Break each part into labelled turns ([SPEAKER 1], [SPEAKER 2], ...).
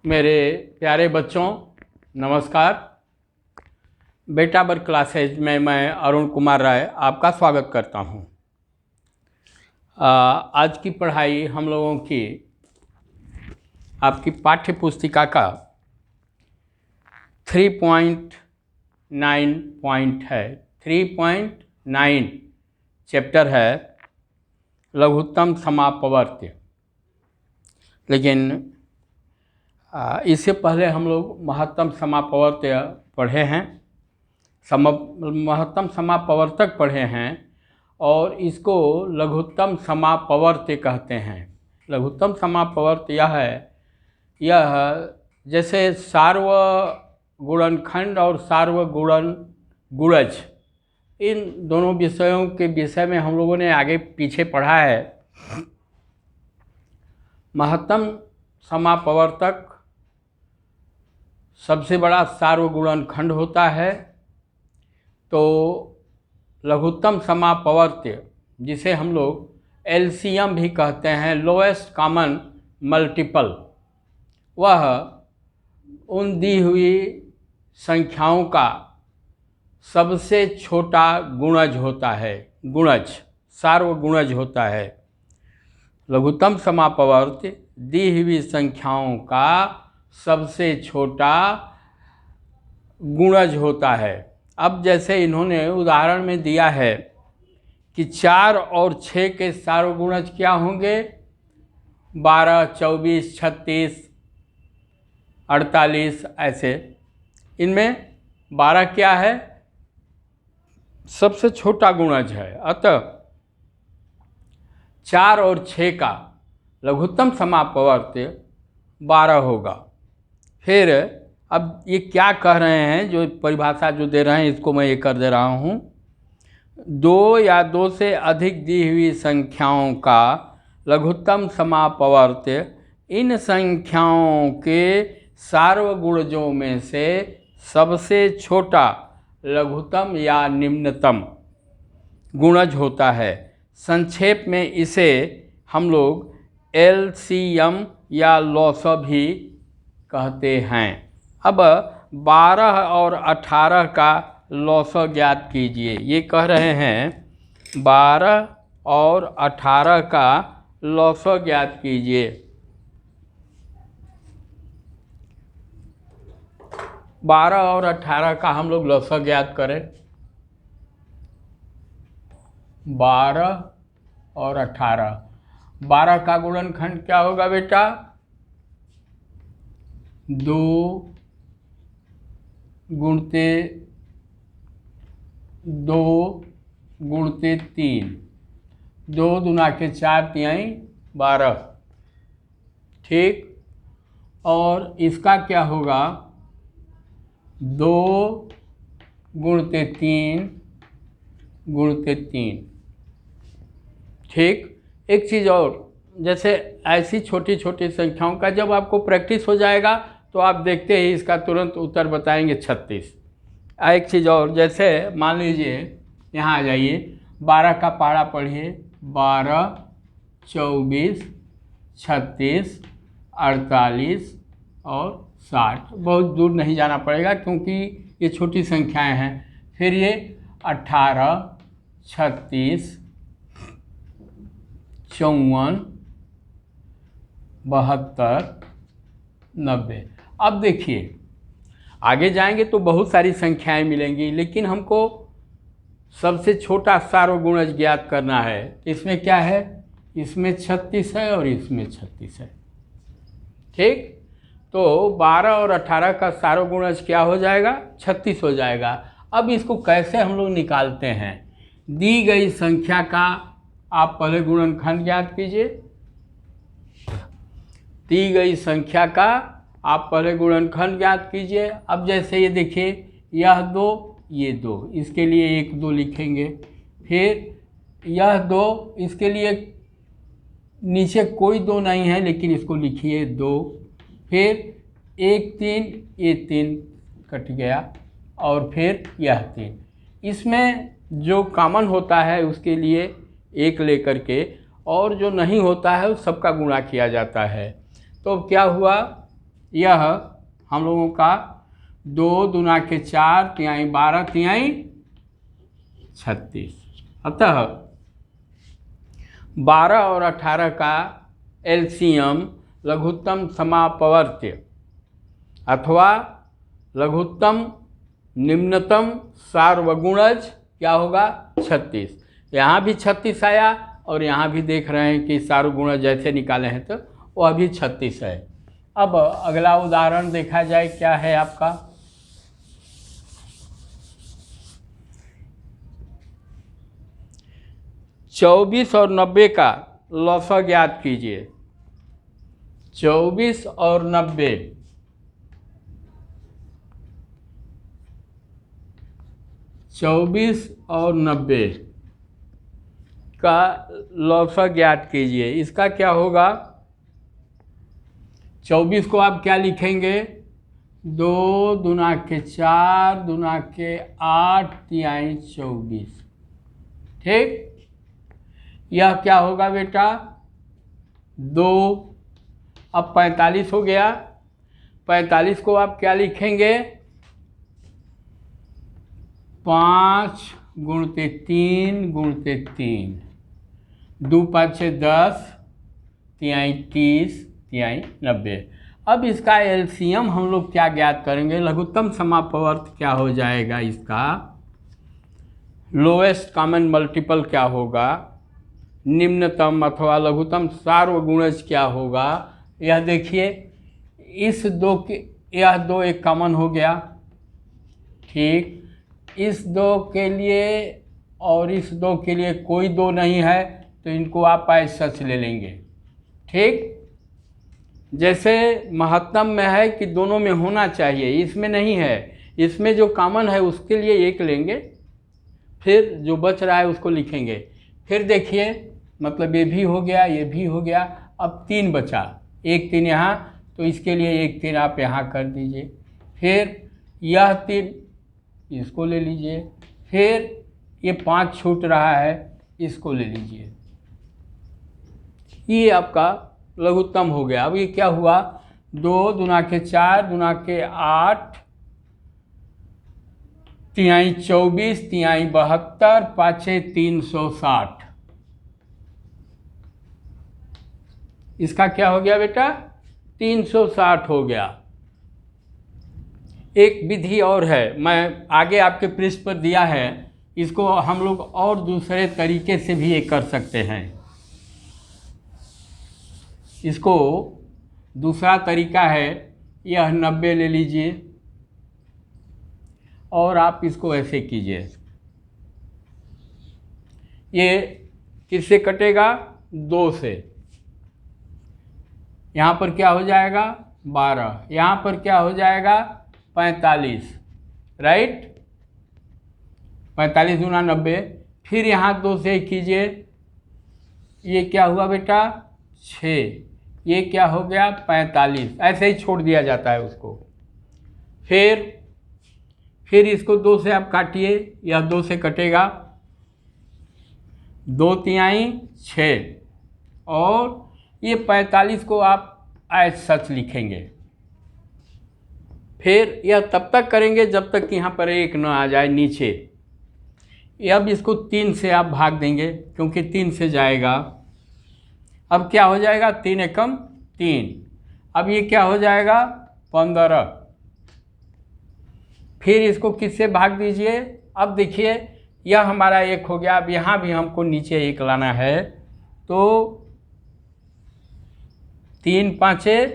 [SPEAKER 1] मेरे प्यारे बच्चों, नमस्कार। बेटा वर्ग क्लासेज में मैं अरुण कुमार राय आपका स्वागत करता हूं। आज की पढ़ाई हम लोगों की आपकी पाठ्य पुस्तिका का 3.9 पॉइंट है। 3.9 चैप्टर है लघुत्तम समापवर्त्य। लेकिन इससे पहले हम लोग महत्तम समापवर्त्य पढ़े हैं, महत्तम समापवर्तक पढ़े हैं और इसको लघुत्तम समापवर्त्य कहते हैं। लघुत्तम समापवर्त्य यह जैसे सार्वगुणनखंड और सार्वगुणज, इन दोनों विषयों के विषय में हम लोगों ने आगे पीछे पढ़ा है। महत्तम समापवर्तक सबसे बड़ा सार्वगुणनखंड होता है, तो लघुत्तम समापवर्त्य जिसे हम लोग एलसीएम भी कहते हैं, लोएस्ट कॉमन मल्टीपल, वह उन दी हुई संख्याओं का सबसे छोटा गुणज होता है। गुणज, सार्वगुणज होता है। लघुत्तम समापवर्त्य दी हुई संख्याओं का सबसे छोटा गुणज होता है। अब जैसे इन्होंने उदाहरण में दिया है कि 4 और 6 के सार्वगुणज क्या होंगे? 12, 24, 36, 48, ऐसे। इनमें 12 क्या है? सबसे छोटा गुणज है। अतः 4 और 6 का लघुत्तम समापवर्त्य 12 होगा। फिर अब ये क्या कह रहे हैं, जो परिभाषा जो दे रहे हैं इसको मैं ये कर दे रहा हूँ। 2 या 2 से अधिक दी हुई संख्याओं का लघुत्तम समापवर्त्य इन संख्याओं के सार्वगुणजों में से सबसे छोटा लघुत्तम या निम्नतम गुणज होता है। संक्षेप में इसे हम लोग एलसीएम या लॉसअ भी कहते हैं। अब 12 और 18 का लॉसअ ज्ञात कीजिए। ये कह रहे हैं 12 और 18 का लॉसअ ज्ञात कीजिए। 12 और 18 का हम लोग लॉसअ ज्ञात करें। 12 और 18, 12 का गुणनखंड क्या होगा बेटा? 2 गुणते 2 गुणते 3, 2 दूना के 4 तिहाई 12, ठीक। और इसका क्या होगा? 2 गुणते 3 गुणते 3, ठीक। एक चीज़ और, जैसे ऐसी छोटी छोटी संख्याओं का जब आपको प्रैक्टिस हो जाएगा तो आप देखते ही इसका तुरंत उत्तर बताएंगे 36। एक चीज़ और, जैसे मान लीजिए यहाँ आ जाइए, 12 का पहाड़ा पढ़िए। 12, 24, 36, 48 और 60। बहुत दूर नहीं जाना पड़ेगा क्योंकि ये छोटी संख्याएं हैं। फिर ये 18, 36, 54, 72, 90। अब देखिए आगे जाएंगे तो बहुत सारी संख्याएं मिलेंगी, लेकिन हमको सबसे छोटा सार्वगुणज ज्ञात करना है। इसमें क्या है? इसमें 36 है और इसमें 36 है, ठीक। तो 12 और 18 का सार्वगुणज क्या हो जाएगा? 36 हो जाएगा। अब इसको कैसे हम लोग निकालते हैं? दी गई संख्या का आप पहले गुणनखंड ज्ञात कीजिए। दी गई संख्या का आप पहले गुणनखंड ज्ञात कीजिए। अब जैसे ये देखिए, यह 2, ये 2, इसके लिए 1, 2 लिखेंगे। फिर यह 2, इसके लिए नीचे कोई 2 नहीं है, लेकिन इसको लिखिए 2। फिर 1, 3, ये 3 कट गया और फिर यह 3। इसमें जो कॉमन होता है उसके लिए एक लेकर के, और जो नहीं होता है उस सबका गुणा किया जाता है। तो क्या हुआ, यह हम लोगों का 2 दूना के 4 तिहाई 12 तिहाई 36। अतः 12 और 18 का एलसीएम लघुत्तम समापवर्त्य अथवा लघुत्तम निम्नतम सार्वगुणज क्या होगा, 36। यहाँ भी 36 आया और यहाँ भी देख रहे हैं कि सार्वगुणज जैसे निकाले हैं तो वह भी 36 है। अब अगला उदाहरण देखा जाए, क्या है आपका 24 और 90 का लौसा ज्ञात कीजिए। 24 और 90, 24 और 90 का लौसा ज्ञात कीजिए। इसका क्या होगा, 24 को आप क्या लिखेंगे, 2 दूना के 4 दूना के 8 तिहाई 24। ठीक, यह क्या होगा बेटा 2। अब 45 हो गया, 45 को आप क्या लिखेंगे, 5 गुणते 3 गुणते 3, 2 5 6 10 तिहाई 30 तिहाई 90। अब इसका एलसीएम हम लोग क्या ज्ञात करेंगे, लघुत्तम समापवर्त क्या हो जाएगा, इसका लोएस्ट कॉमन मल्टीपल क्या होगा, निम्नतम अथवा लघुत्तम सार्वगुणज क्या होगा। यह देखिए, इस दो के, यह 2 एक कॉमन हो गया, ठीक, इस 2 के लिए और इस 2 के लिए कोई 2 नहीं है, तो इनको आप ऐसा सच ले लेंगे। ठीक, जैसे महत्तम में है कि दोनों में होना चाहिए, इसमें नहीं है, इसमें जो कॉमन है उसके लिए 1 लेंगे, फिर जो बच रहा है उसको लिखेंगे। फिर देखिए, मतलब ये भी हो गया, ये भी हो गया, अब 3 बचा, 1 3 यहाँ, तो इसके लिए 1 3 आप यहाँ कर दीजिए। फिर यह 3 इसको ले लीजिए, फिर ये 5 छूट रहा है, इसको ले लीजिए। ये आपका लघुत्तम हो गया। अब ये क्या हुआ, 2 दूना के 4 दूना के 8 तिहाई 24 तिहाई 72 पाँचे 360। इसका क्या हो गया बेटा, 360 हो गया। एक विधि और है, मैं आगे आपके पृष्ठ पर दिया है, इसको हम लोग और दूसरे तरीके से भी ये कर सकते हैं। इसको दूसरा तरीका है, यह 90 ले लीजिए और आप इसको ऐसे कीजिए, ये किससे कटेगा, 2 से। यहाँ पर क्या हो जाएगा 12, यहाँ पर क्या हो जाएगा 45, राइट, 45 दूना 90। फिर यहाँ 2 से कीजिए, ये क्या हुआ बेटा 6, ये क्या हो गया 45, ऐसे ही छोड़ दिया जाता है उसको। फिर इसको 2 से आप काटिए, यह 2 से कटेगा, 2 तिहाई 6, और ये 45 को आप ऐसे सच लिखेंगे। फिर यह तब तक करेंगे जब तक कि यहाँ पर 1 न आ जाए नीचे। अब इसको 3 से आप भाग देंगे, क्योंकि 3 से जाएगा। अब क्या हो जाएगा, 3 एकम 3। अब ये क्या हो जाएगा 15। फिर इसको किससे भाग दीजिए, अब देखिए यह हमारा 1 हो गया। अब यहाँ भी हमको नीचे 1 लाना है, तो 3 पाँचे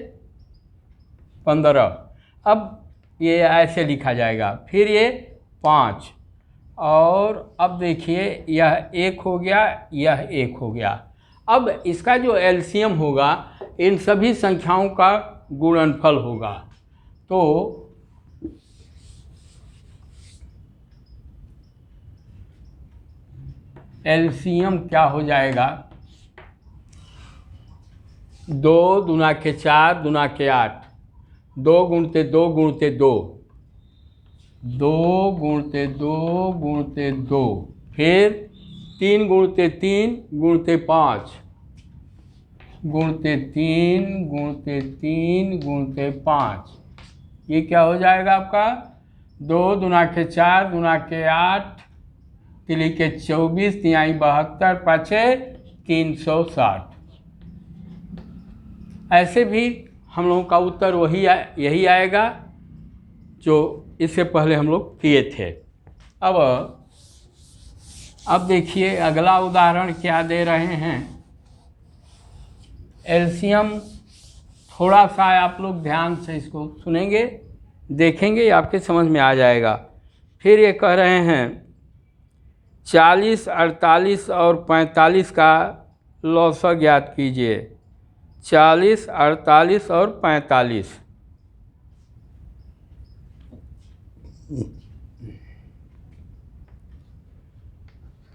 [SPEAKER 1] 15। अब ये ऐसे लिखा जाएगा, फिर ये 5, और अब देखिए यह 1 हो गया, यह 1 हो गया। अब इसका जो एलसीएम होगा इन सभी संख्याओं का गुणनफल होगा। तो एलसीएम क्या हो जाएगा, 2 दूना के 4 दूना के 8, 2 गुणते 2 गुणते 2, 2 गुणते 2 गुणते 2, फिर 3 गुणते 3 गुणते 5 गुणते 3 गुणते 3 गुणते 5, ये क्या हो जाएगा आपका 2 दूना के 4 दूना के 8 तिली के 24 तिहाई 72 पाछे 360। ऐसे भी हम लोगों का उत्तर यही आएगा जो इससे पहले हम लोग किए थे। अब देखिए अगला उदाहरण क्या दे रहे हैं। एलसीएम थोड़ा सा आप लोग ध्यान से इसको सुनेंगे, देखेंगे, आपके समझ में आ जाएगा। फिर ये कह रहे हैं 40, 48 और 45 का लौसा ज्ञात कीजिए। 40, 48 और 45।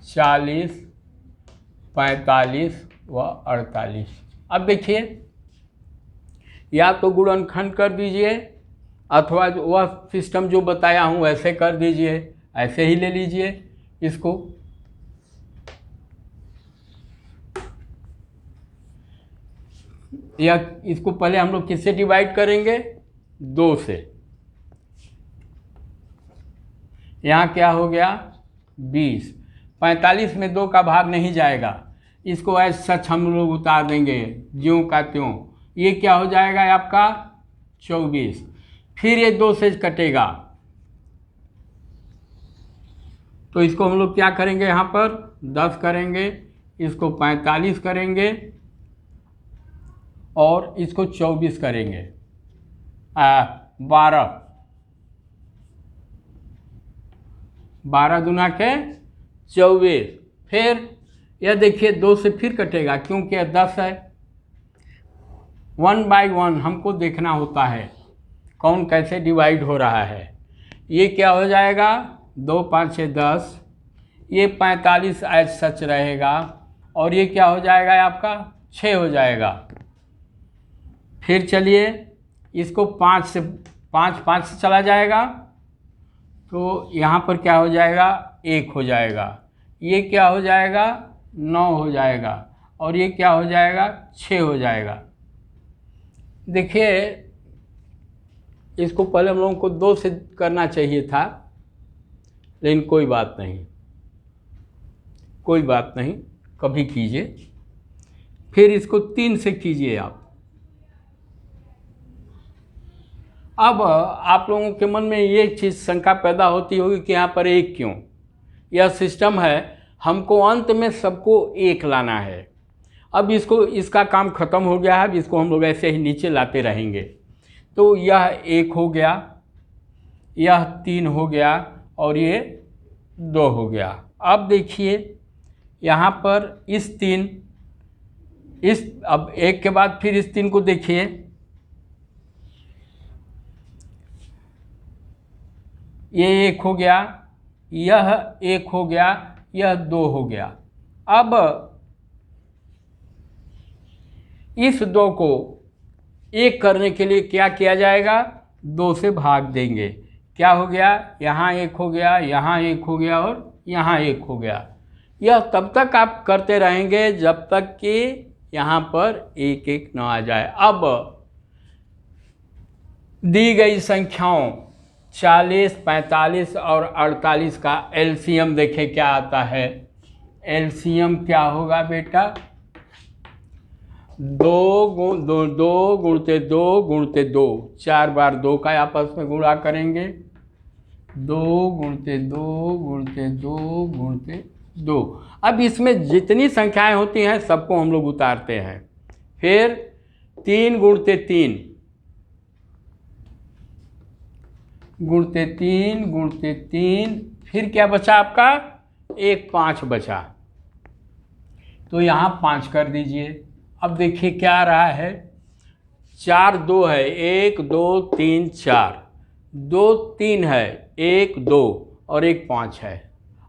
[SPEAKER 1] चालीस, 45 व 48। अब देखिए या तो गुणनखंड कर दीजिए अथवा वह सिस्टम जो बताया हूँ ऐसे कर दीजिए, ऐसे ही ले लीजिए इसको। या इसको पहले हम लोग किससे डिवाइड करेंगे 2 से। यहाँ क्या हो गया 20। 45 में 2 का भाग नहीं जाएगा, इसको ऐसे सच हम लोग उतार देंगे ज्यों का त्यों। ये क्या हो जाएगा आपका 24। फिर ये 2 से कटेगा तो इसको हम लोग क्या करेंगे, यहाँ पर 10 करेंगे, इसको 45 करेंगे और इसको 24 करेंगे। 12 दूना के 24। फिर यह देखिए 2 से फिर कटेगा क्योंकि यह 10 है। 1 बाई 1 हमको देखना होता है कौन कैसे डिवाइड हो रहा है। ये क्या हो जाएगा 2 5 6 10। ये 45 एज सच रहेगा और ये क्या हो जाएगा आपका 6 हो जाएगा। फिर चलिए इसको 5 से 5 से चला जाएगा तो यहाँ पर क्या हो जाएगा 1 हो जाएगा। ये क्या हो जाएगा 9 हो जाएगा और ये क्या हो जाएगा 6 हो जाएगा। देखिए इसको पहले हम लोगों को 2 से करना चाहिए था, लेकिन कोई बात नहीं, कोई बात नहीं, कभी कीजिए। फिर इसको 3 से कीजिए आप। अब आप लोगों के मन में ये चीज़ शंका पैदा होती होगी कि यहाँ पर 1 क्यों। यह सिस्टम है, हमको अंत में सबको 1 लाना है। अब इसका काम ख़त्म हो गया है, अब इसको हम लोग ऐसे ही नीचे लाते रहेंगे। तो यह 1 हो गया, यह 3 हो गया और ये 2 हो गया। अब देखिए यहाँ पर अब 1 के बाद फिर इस 3 को देखिए, ये 1 हो गया, यह 1 हो गया, यह 2 हो गया। अब इस 2 को 1 करने के लिए क्या किया जाएगा 2 से भाग देंगे। क्या हो गया यहाँ 1 हो गया, यहाँ 1 हो गया और यहाँ 1 हो गया। यह तब तक आप करते रहेंगे जब तक कि यहाँ पर 1 1 न आ जाए। अब दी गई संख्याओं 40, 45 और 48 का एलसीएम देखें क्या आता है। एलसीएम क्या होगा बेटा 2 गुणते 2 गुणते 2, 4 बार 2 का आपस में गुणा करेंगे। 2 गुणते 2 गुणते 2 गुणते 2। अब इसमें जितनी संख्याएं होती हैं सबको हम लोग उतारते हैं। फिर 3 गुणते 3 गुणते 3 गुणते 3। फिर क्या बचा आपका 1 5 बचा, तो यहाँ 5 कर दीजिए। अब देखिए क्या आ रहा है 4 2 है, 1 2 3 4, 2 3 है, 1 2 और 1 5 है।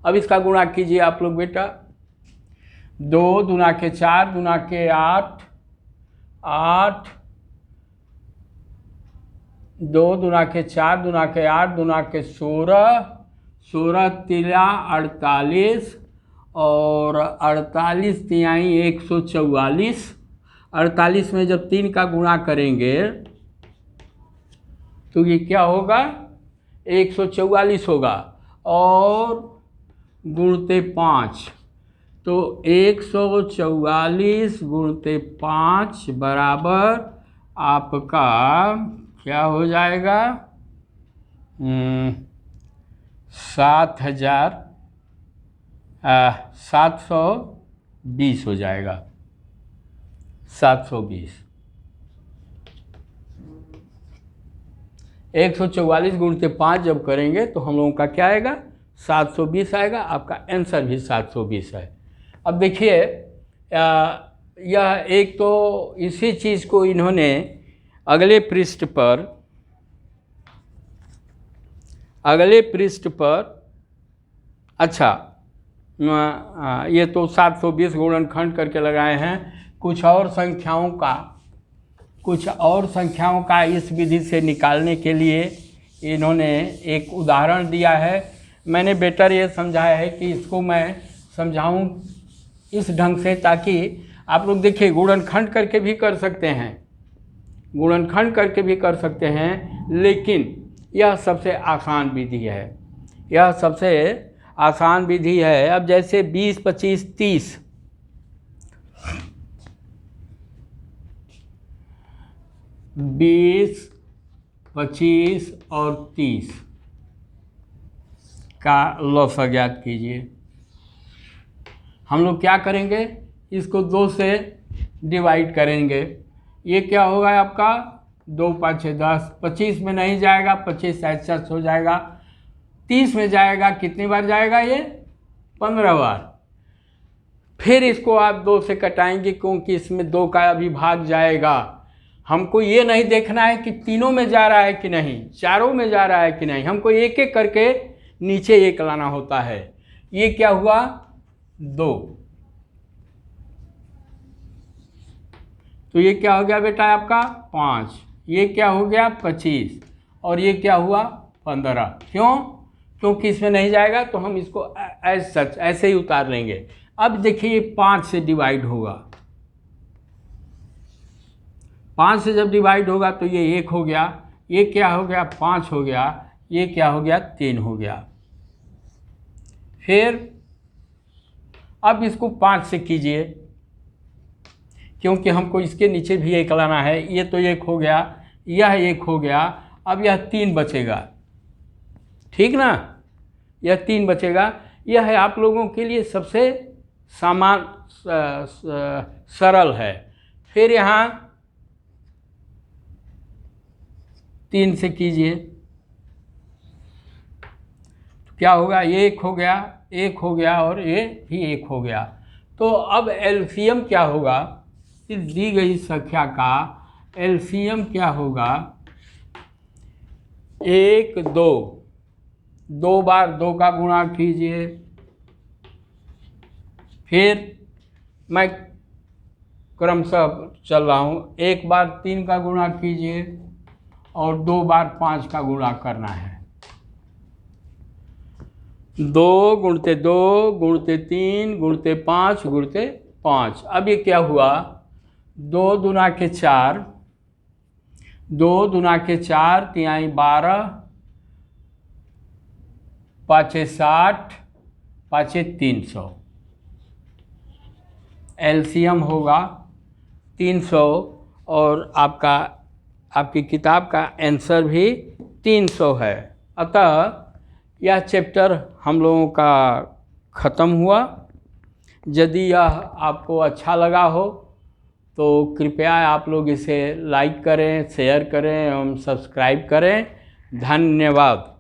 [SPEAKER 1] अब इसका गुणा कीजिए आप लोग बेटा। 2 दूना के 4 दूना के 8 8, 2 दूना के 4 दूना के 8 दूना के 16 16 तिला 48 और 48 तिहाई 144। 48 में जब 3 का गुणा करेंगे तो ये क्या होगा, 144 होगा, और गुणते 5, तो 144 गुणते 5 बराबर आपका क्या हो जाएगा, 7,720 हो जाएगा, 720। 144 गुणते 5 जब करेंगे तो हम लोगों का क्या आएगा, 720 आएगा। आपका आंसर भी 720 है। अब देखिए यह एक तो इसी चीज़ को इन्होंने अगले पृष्ठ पर अच्छा ये तो 720 गुणनखंड करके लगाए हैं। कुछ और संख्याओं का इस विधि से निकालने के लिए इन्होंने एक उदाहरण दिया है। मैंने बेटर ये समझाया है कि इसको मैं समझाऊं इस ढंग से ताकि आप लोग देखिए गुणनखंड करके भी कर सकते हैं, लेकिन यह सबसे आसान विधि है। अब जैसे 20, 25, 30 20, 25 और 30 का लॉग ज्ञात कीजिए। हम लोग क्या करेंगे, इसको 2 से डिवाइड करेंगे। ये क्या होगा आपका 2 5 10, 25 में नहीं जाएगा, 25 ऐसा हो जाएगा, 30 में जाएगा, कितनी बार जाएगा ये, 15 बार। फिर इसको आप 2 से कटाएंगे क्योंकि इसमें 2 का अभिभाग जाएगा। हमको ये नहीं देखना है कि तीनों में जा रहा है कि नहीं, चारों में जा रहा है कि नहीं, हमको एक एक करके नीचे 1 लाना होता है। ये क्या हुआ 2, तो ये क्या हो गया बेटा आपका 5, ये क्या हो गया 25, और ये क्या हुआ 15। क्योंकि इसमें नहीं जाएगा तो हम इसको ऐसे ही उतार लेंगे। अब देखिए 5 से डिवाइड होगा, 5 से जब डिवाइड होगा तो ये 1 हो गया, ये क्या हो गया 5 हो गया, ये क्या हो गया 3 हो गया। फिर अब इसको 5 से कीजिए क्योंकि हमको इसके नीचे भी 1 लाना है। ये तो 1 हो गया, यह 1 हो गया, अब यह 3 बचेगा, ठीक ना, यह 3 बचेगा। यह है आप लोगों के लिए सबसे सरल है। फिर यहाँ 3 से कीजिए तो क्या होगा, ये 1 हो गया, 1 हो गया, और ये भी 1 हो गया। तो अब एलसीएम क्या होगा, इस दी गई संख्या का एलसीएम क्या होगा, 1 2, 2 बार 2 का गुणा कीजिए। फिर मैं क्रमशः चल रहा हूँ, 1 बार 3 का गुणा कीजिए और 2 बार 5 का गुणा करना है। 2 गुणते 2 गुणते 3 गुणते 5 गुणते 5। अब ये क्या हुआ, 2 दूना के 4, 2 दूना के 4 तिहाई 12, 5 60, 5 300। एलसीएम होगा 300 और आपकी किताब का आंसर भी 300 है। अतः यह चैप्टर हम लोगों का ख़त्म हुआ। यदि यह आपको अच्छा लगा हो तो कृपया आप लोग इसे लाइक करें, शेयर करें एवं सब्सक्राइब करें। धन्यवाद।